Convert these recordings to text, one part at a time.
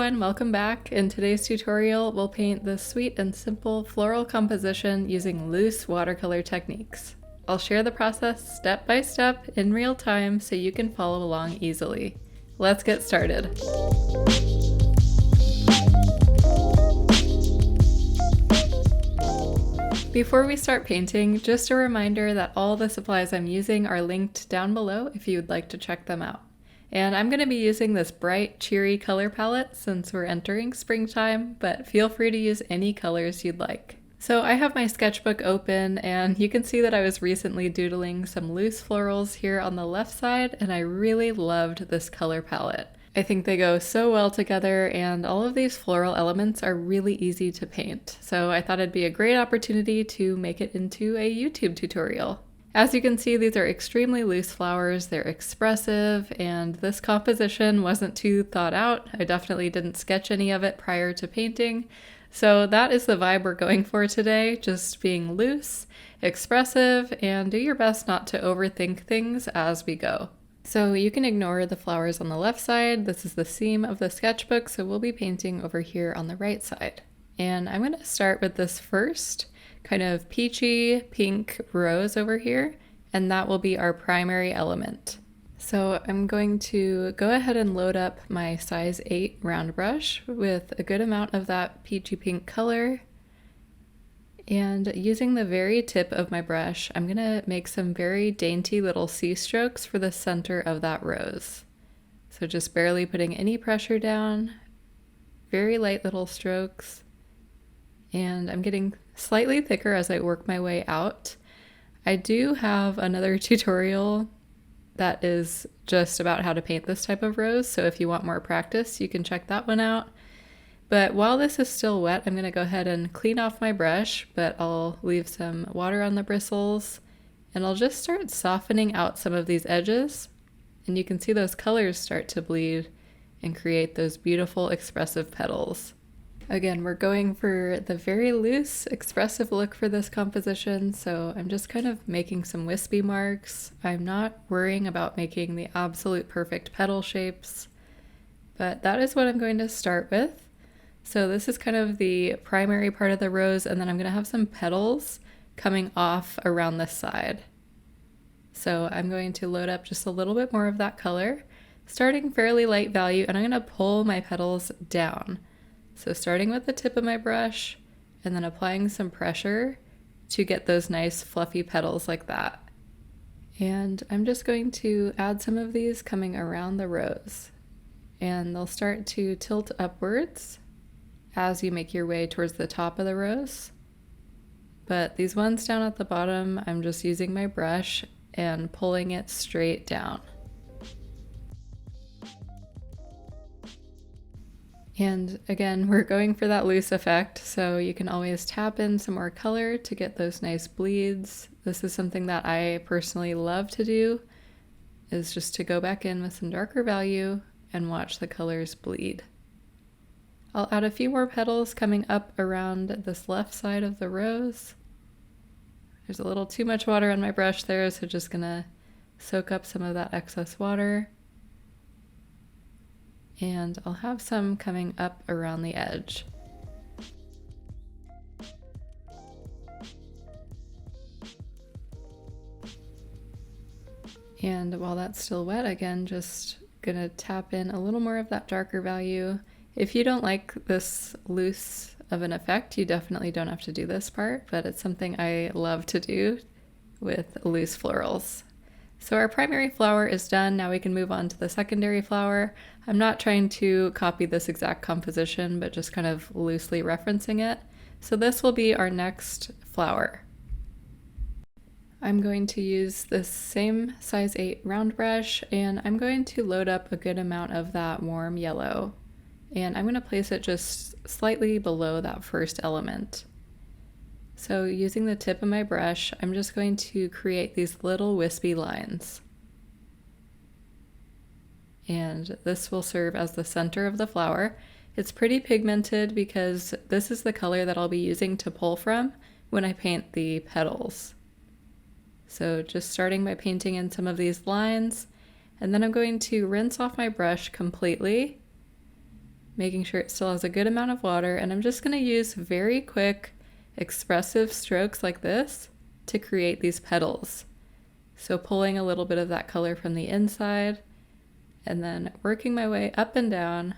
everyone, welcome back. In today's tutorial, we'll paint this sweet and simple floral composition using loose watercolor techniques. I'll share the process step by step in real time so you can follow along easily. Let's get started. Before we start painting, just a reminder that all the supplies I'm using are linked down below if you would like to check them out. And I'm going to be using this bright, cheery color palette since we're entering springtime, but feel free to use any colors you'd like. So I have my sketchbook open, and you can see that I was recently doodling some loose florals here on the left side, and I really loved this color palette. I think they go so well together, and all of these floral elements are really easy to paint. So I thought it'd be a great opportunity to make it into a YouTube tutorial. As you can see, these are extremely loose flowers, they're expressive, and this composition wasn't too thought out. I definitely didn't sketch any of it prior to painting. So that is the vibe we're going for today, just being loose, expressive, and do your best not to overthink things as we go. So you can ignore the flowers on the left side. This is the seam of the sketchbook, so we'll be painting over here on the right side. And I'm going to start with this first kind of peachy pink rose over here, and that will be our primary element. So I'm going to go ahead and load up my size 8 round brush with a good amount of that peachy pink color. And using the very tip of my brush, I'm gonna make some very dainty little C strokes for the center of that rose. So just barely putting any pressure down, very light little strokes. And I'm getting slightly thicker as I work my way out. I do have another tutorial that is just about how to paint this type of rose, so if you want more practice, you can check that one out. But while this is still wet, I'm going to go ahead and clean off my brush, but I'll leave some water on the bristles, and I'll just start softening out some of these edges, and you can see those colors start to bleed and create those beautiful expressive petals. Again, we're going for the very loose, expressive look for this composition, so I'm just kind of making some wispy marks. I'm not worrying about making the absolute perfect petal shapes, but that is what I'm going to start with. So this is kind of the primary part of the rose, and then I'm going to have some petals coming off around the side. So I'm going to load up just a little bit more of that color, starting fairly light value, and I'm going to pull my petals down. So starting with the tip of my brush and then applying some pressure to get those nice fluffy petals like that. And I'm just going to add some of these coming around the rose, and they'll start to tilt upwards as you make your way towards the top of the rose. But these ones down at the bottom, I'm just using my brush and pulling it straight down. And again, we're going for that loose effect, so you can always tap in some more color to get those nice bleeds. This is something that I personally love to do, is just to go back in with some darker value and watch the colors bleed. I'll add a few more petals coming up around this left side of the rose. There's a little too much water on my brush there, so just gonna soak up some of that excess water. And I'll have some coming up around the edge. And while that's still wet, again, just gonna tap in a little more of that darker value. If you don't like this loose of an effect, you definitely don't have to do this part, but it's something I love to do with loose florals. So our primary flower is done. Now we can move on to the secondary flower. I'm not trying to copy this exact composition, but just kind of loosely referencing it. So this will be our next flower. I'm going to use this same size 8 round brush, and I'm going to load up a good amount of that warm yellow. And I'm going to place it just slightly below that first element. So using the tip of my brush, I'm just going to create these little wispy lines. And this will serve as the center of the flower. It's pretty pigmented because this is the color that I'll be using to pull from when I paint the petals. So just starting by painting in some of these lines, and then I'm going to rinse off my brush completely making sure it still has a good amount of water, and I'm just going to use very quick, expressive strokes like this to create these petals. So pulling a little bit of that color from the inside, and then working my way up and down,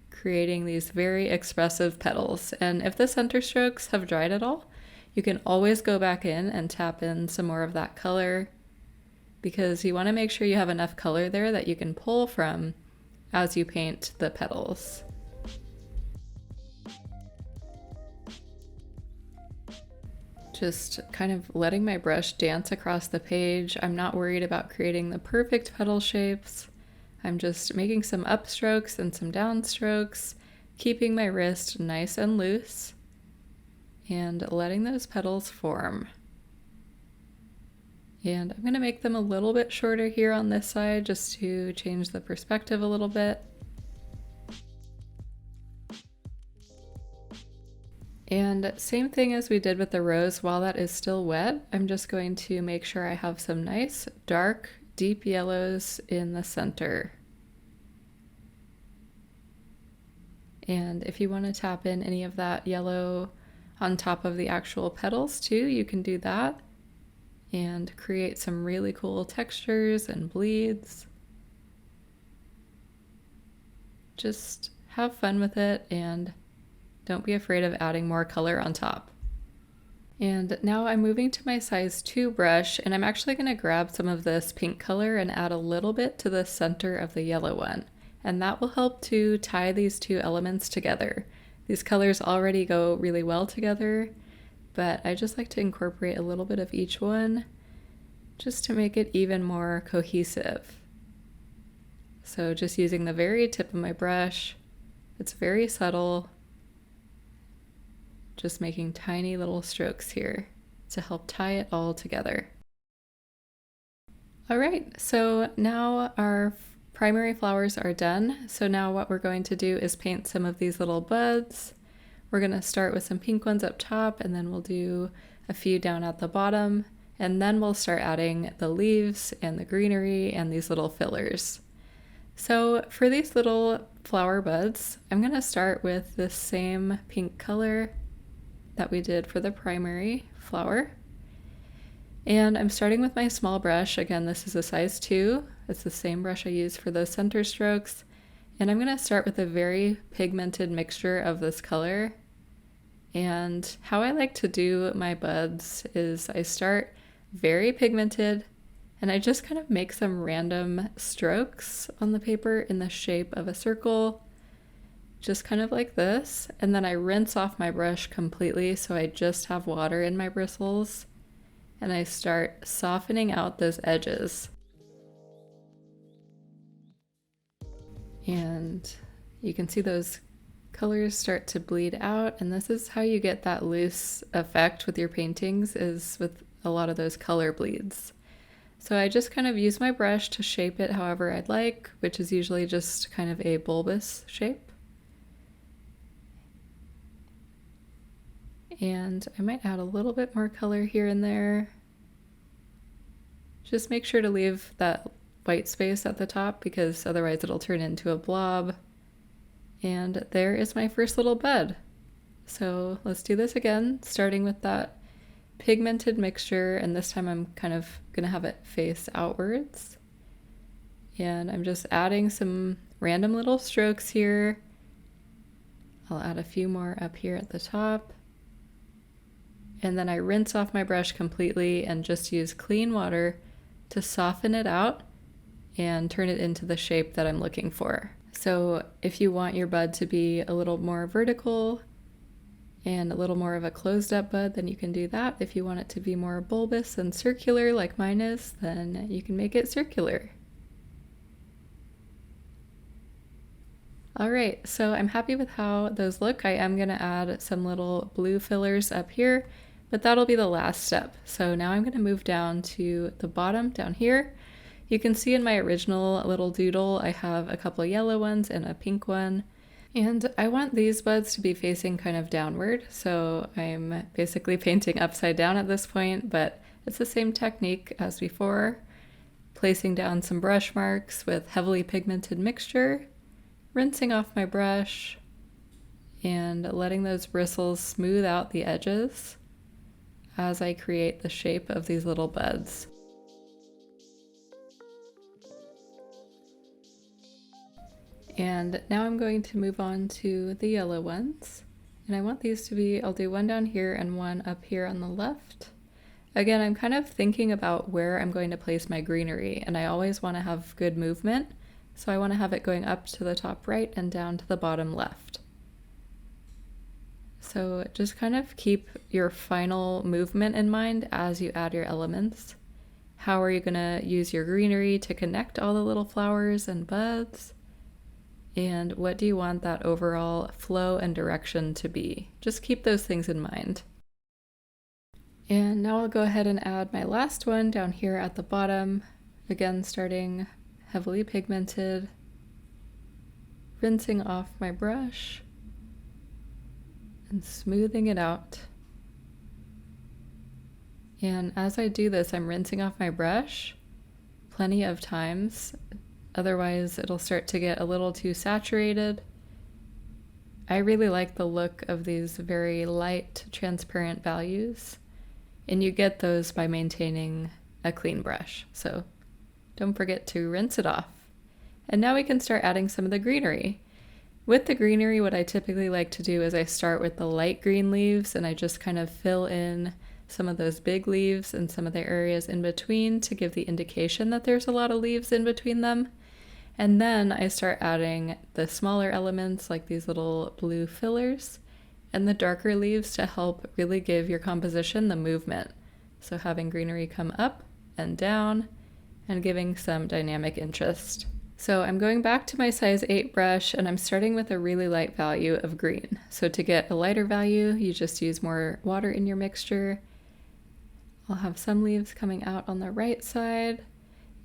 creating these very expressive petals. And if the center strokes have dried at all, you can always go back in and tap in some more of that color, because you want to make sure you have enough color there that you can pull from as you paint the petals. Just kind of letting my brush dance across the page. I'm not worried about creating the perfect petal shapes. I'm just making some upstrokes and some downstrokes, keeping my wrist nice and loose, and letting those petals form. And I'm going to make them a little bit shorter here on this side just to change the perspective a little bit. And same thing as we did with the rose, while that is still wet, I'm just going to make sure I have some nice dark, deep yellows in the center. And if you want to tap in any of that yellow on top of the actual petals too, you can do that and create some really cool textures and bleeds. Just have fun with it and don't be afraid of adding more color on top. And now I'm moving to my size 2 brush, and I'm actually going to grab some of this pink color and add a little bit to the center of the yellow one. And that will help to tie these two elements together. These colors already go really well together, but I just like to incorporate a little bit of each one just to make it even more cohesive. So just using the very tip of my brush, it's very subtle, just making tiny little strokes here to help tie it all together. All right, so now our primary flowers are done. So now what we're going to do is paint some of these little buds. We're going to start with some pink ones up top, and then we'll do a few down at the bottom, and then we'll start adding the leaves and the greenery and these little fillers. So for these little flower buds, I'm going to start with this same pink color that we did for the primary flower. And I'm starting with my small brush. Again, this is a size 2. It's the same brush I use for those center strokes. And I'm going to start with a very pigmented mixture of this color. And how I like to do my buds is I start very pigmented, and I just kind of make some random strokes on the paper in the shape of a circle, just kind of like this, and then I rinse off my brush completely so I just have water in my bristles, and I start softening out those edges. And you can see those colors start to bleed out, and this is how you get that loose effect with your paintings, is with a lot of those color bleeds. So I just kind of use my brush to shape it however I'd like, which is usually just kind of a bulbous shape. And I might add a little bit more color here and there. Just make sure to leave that white space at the top, because otherwise it'll turn into a blob. And there is my first little bud. So let's do this again, starting with that pigmented mixture, and this time I'm kind of gonna have it face outwards. And I'm just adding some random little strokes here. I'll add a few more up here at the top. And then I rinse off my brush completely and just use clean water to soften it out and turn it into the shape that I'm looking for. So if you want your bud to be a little more vertical and a little more of a closed up bud, then you can do that. If you want it to be more bulbous and circular like mine is, then you can make it circular. All right, so I'm happy with how those look. I am gonna add some little blue fillers up here, but that'll be the last step. So now I'm gonna move down to the bottom down here. You can see in my original little doodle, I have a couple yellow ones and a pink one. And I want these buds to be facing kind of downward. So I'm basically painting upside down at this point, but it's the same technique as before. Placing down some brush marks with heavily pigmented mixture rinsing off my brush and letting those bristles smooth out the edges as I create the shape of these little buds. And now I'm going to move on to the yellow ones. And I want these to be, I'll do one down here and one up here on the left. Again, I'm kind of thinking about where I'm going to place my greenery, and I always want to have good movement. So I want to have it going up to the top right and down to the bottom left. So just kind of keep your final movement in mind as you add your elements. How are you going to use your greenery to connect all the little flowers and buds? And what do you want that overall flow and direction to be? Just keep those things in mind. And now I'll go ahead and add my last one down here at the bottom. Again, starting heavily pigmented, rinsing off my brush and smoothing it out. And as I do this, I'm rinsing off my brush plenty of times. Otherwise, it'll start to get a little too saturated. I really like the look of these very light, transparent values, and you get those by maintaining a clean brush. So don't forget to rinse it off. And now we can start adding some of the greenery. With the greenery, what I typically like to do is I start with the light green leaves and I just kind of fill in some of those big leaves and some of the areas in between to give the indication that there's a lot of leaves in between them. And then I start adding the smaller elements like these little blue fillers and the darker leaves to help really give your composition the movement. So having greenery come up and down and giving some dynamic interest. So I'm going back to my size 8 brush and I'm starting with a really light value of green. So to get a lighter value, you just use more water in your mixture. I'll have some leaves coming out on the right side.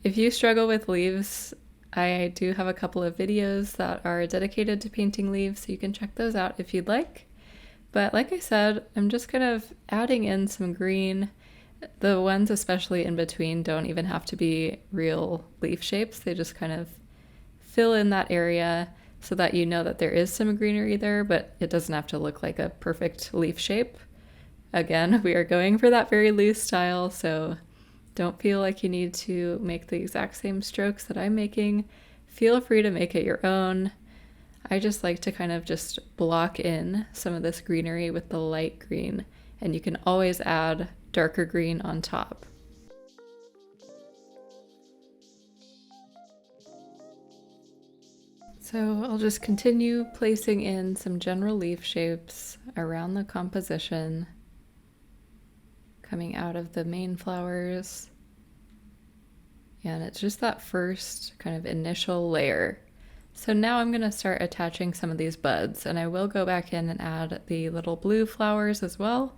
If you struggle with leaves, I do have a couple of videos that are dedicated to painting leaves, so you can check those out if you'd like. But like I said, I'm just kind of adding in some green. The ones especially in between don't even have to be real leaf shapes. They just kind of fill in that area so that you know that there is some greenery there, but it doesn't have to look like a perfect leaf shape. Again, we are going for that very loose style, so don't feel like you need to make the exact same strokes that I'm making. Feel free to make it your own. I just like to kind of just block in some of this greenery with the light green, and you can always add darker green on top. So I'll just continue placing in some general leaf shapes around the composition, coming out of the main flowers. And it's just that first kind of initial layer. So now I'm going to start attaching some of these buds, and I will go back in and add the little blue flowers as well.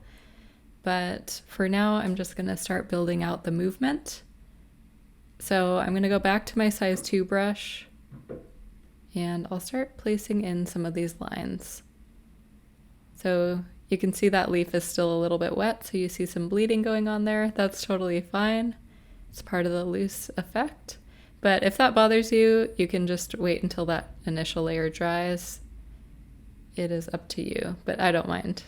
But for now, I'm just going to start building out the movement. So I'm going to go back to my size 2 brush, and I'll start placing in some of these lines. So you can see that leaf is still a little bit wet, so you see some bleeding going on there. That's totally fine. It's part of the loose effect. But if that bothers you, you can just wait until that initial layer dries. It is up to you, but I don't mind.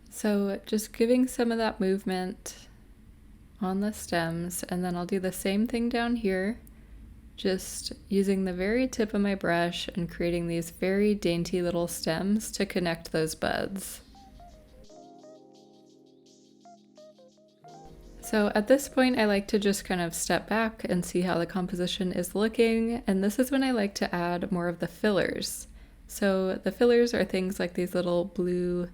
So just giving some of that movement on the stems, and then I'll do the same thing down here, just using the very tip of my brush and creating these very dainty little stems to connect those buds. So at this point, I like to just kind of step back and see how the composition is looking, and this is when I like to add more of the fillers. So the fillers are things like these little blue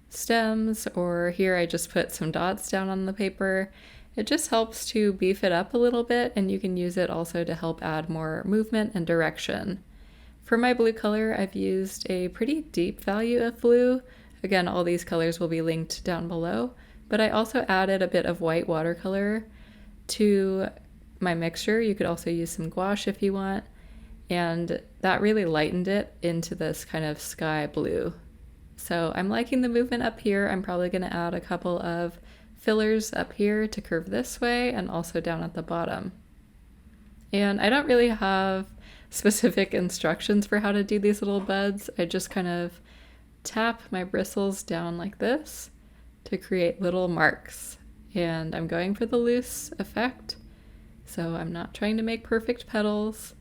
stems, or here I just put some dots down on the paper. It just helps to beef it up a little bit, and you can use it also to help add more movement and direction. For my blue color, I've used a pretty deep value of blue. Again, all these colors will be linked down below. But I also added a bit of white watercolor to my mixture. You could also use some gouache if you want. And that really lightened it into this kind of sky blue. So I'm liking the movement up here. I'm probably going to add a couple of fillers up here to curve this way and also down at the bottom. And I don't really have specific instructions for how to do these little buds. I just kind of tap my bristles down like this to create little marks. And I'm going for the loose effect, so I'm not trying to make perfect petals.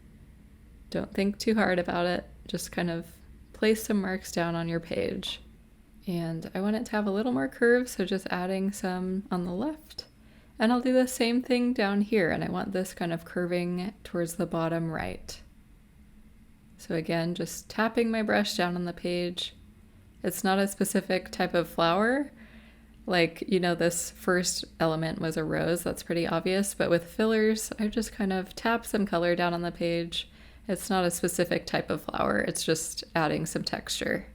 Don't think too hard about it. Just kind of place some marks down on your page. And I want it to have a little more curve, so just adding some on the left. And I'll do the same thing down here, and I want this kind of curving towards the bottom right. So again, just tapping my brush down on the page. It's not a specific type of flower. Like, you know, this first element was a rose, that's pretty obvious, but with fillers, I just kind of tap some color down on the page. It's not a specific type of flower, it's just adding some texture.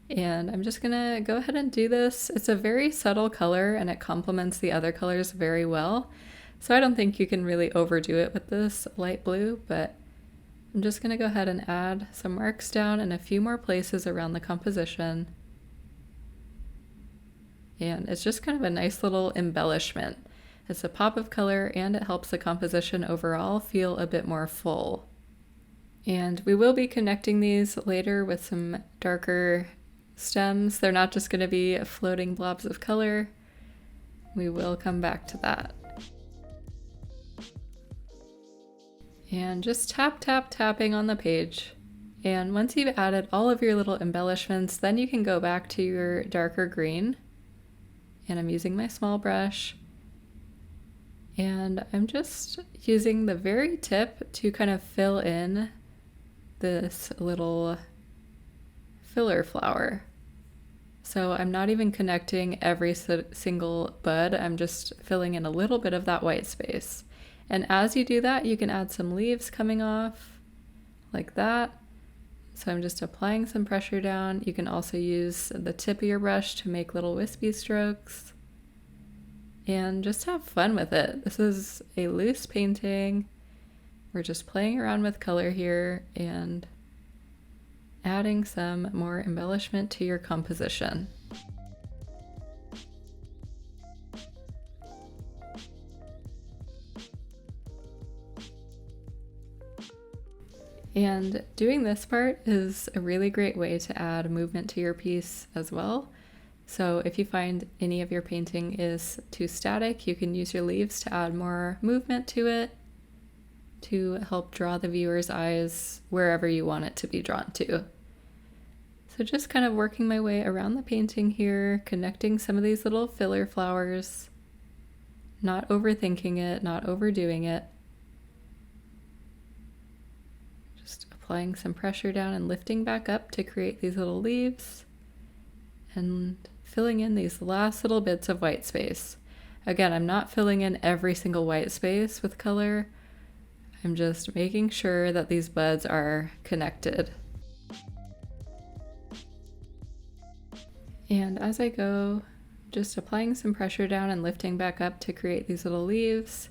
And I'm just gonna go ahead and do this. It's a very subtle color and it complements the other colors very well. So I don't think you can really overdo it with this light blue, but I'm just gonna go ahead and add some marks down in a few more places around the composition. And it's just kind of a nice little embellishment. It's a pop of color and it helps the composition overall feel a bit more full. And we will be connecting these later with some darker stems. They're not just going to be floating blobs of color. We will come back to that. And just tapping on the page. And once you've added all of your little embellishments, then you can go back to your darker green. And I'm using my small brush. And I'm just using the very tip to kind of fill in this little filler flower. So I'm not even connecting every single bud, I'm just filling in a little bit of that white space. And as you do that, you can add some leaves coming off like that. So I'm just applying some pressure down. You can also use the tip of your brush to make little wispy strokes. And just have fun with it. This is a loose painting. We're just playing around with color here and adding some more embellishment to your composition. And doing this part is a really great way to add movement to your piece as well. So if you find any of your painting is too static, you can use your leaves to add more movement to it to help draw the viewer's eyes wherever you want it to be drawn to. So just kind of working my way around the painting here, connecting some of these little filler flowers, not overthinking it, not overdoing it. Just applying some pressure down and lifting back up to create these little leaves and filling in these last little bits of white space. Again, I'm not filling in every single white space with color. I'm just making sure that these buds are connected. And as I go, just applying some pressure down and lifting back up to create these little leaves,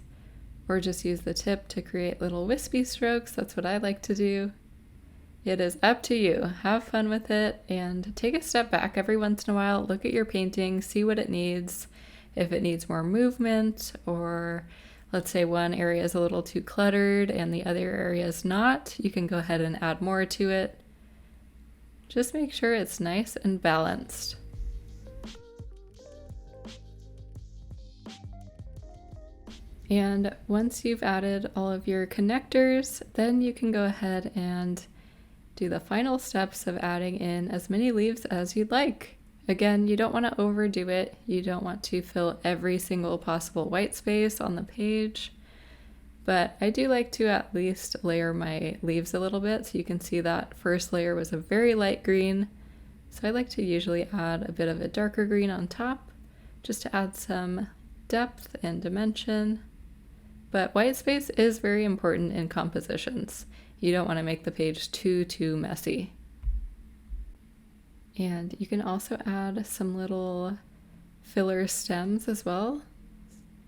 or just use the tip to create little wispy strokes. That's what I like to do. It is up to you. Have fun with it and take a step back every once in a while. Look at your painting, see what it needs. If it needs more movement, or let's say one area is a little too cluttered and the other area is not, you can go ahead and add more to it. Just make sure it's nice and balanced. And once you've added all of your connectors, then you can go ahead and do the final steps of adding in as many leaves as you'd like. Again, you don't want to overdo it. You don't want to fill every single possible white space on the page, but I do like to at least layer my leaves a little bit. So you can see that first layer was a very light green. So I like to usually add a bit of a darker green on top, just to add some depth and dimension. But white space is very important in compositions. You don't want to make the page too messy. And you can also add some little filler stems as well.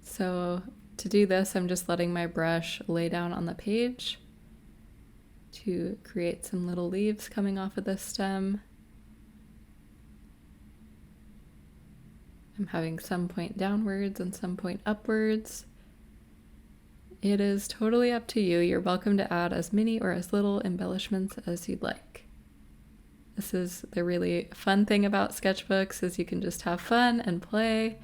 So to do this, I'm just letting my brush lay down on the page to create some little leaves coming off of this stem. I'm having some point downwards and some point upwards. It is totally up to you. You're welcome to add as many or as little embellishments as you'd like. This is the really fun thing about sketchbooks is you can just have fun and play,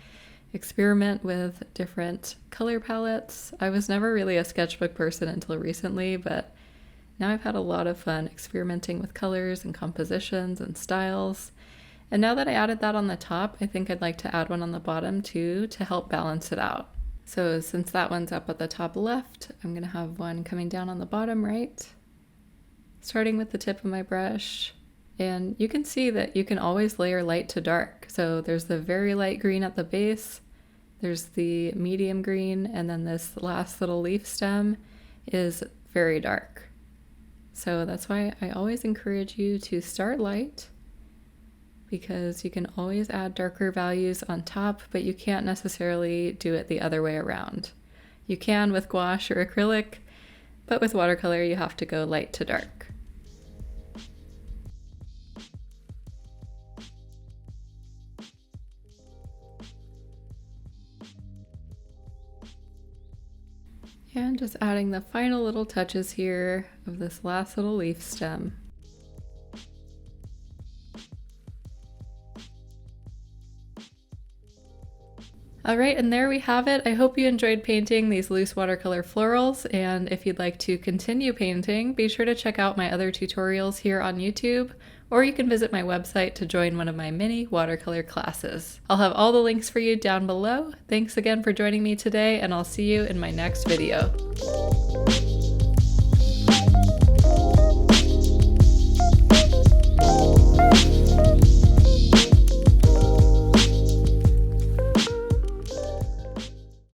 experiment with different color palettes. I was never really a sketchbook person until recently, but now I've had a lot of fun experimenting with colors and compositions and styles. And now that I added that on the top, I think I'd like to add one on the bottom too to help balance it out. So since that one's up at the top left, I'm going to have one coming down on the bottom right, starting with the tip of my brush. And you can see that you can always layer light to dark. So there's the very light green at the base, there's the medium green, and then this last little leaf stem is very dark. So that's why I always encourage you to start light, because you can always add darker values on top, but you can't necessarily do it the other way around. You can with gouache or acrylic, but with watercolor you have to go light to dark. And just adding the final little touches here of this last little leaf stem. Alright, and there we have it. I hope you enjoyed painting these loose watercolor florals, and if you'd like to continue painting, be sure to check out my other tutorials here on YouTube, or you can visit my website to join one of my mini watercolor classes. I'll have all the links for you down below. Thanks again for joining me today, and I'll see you in my next video.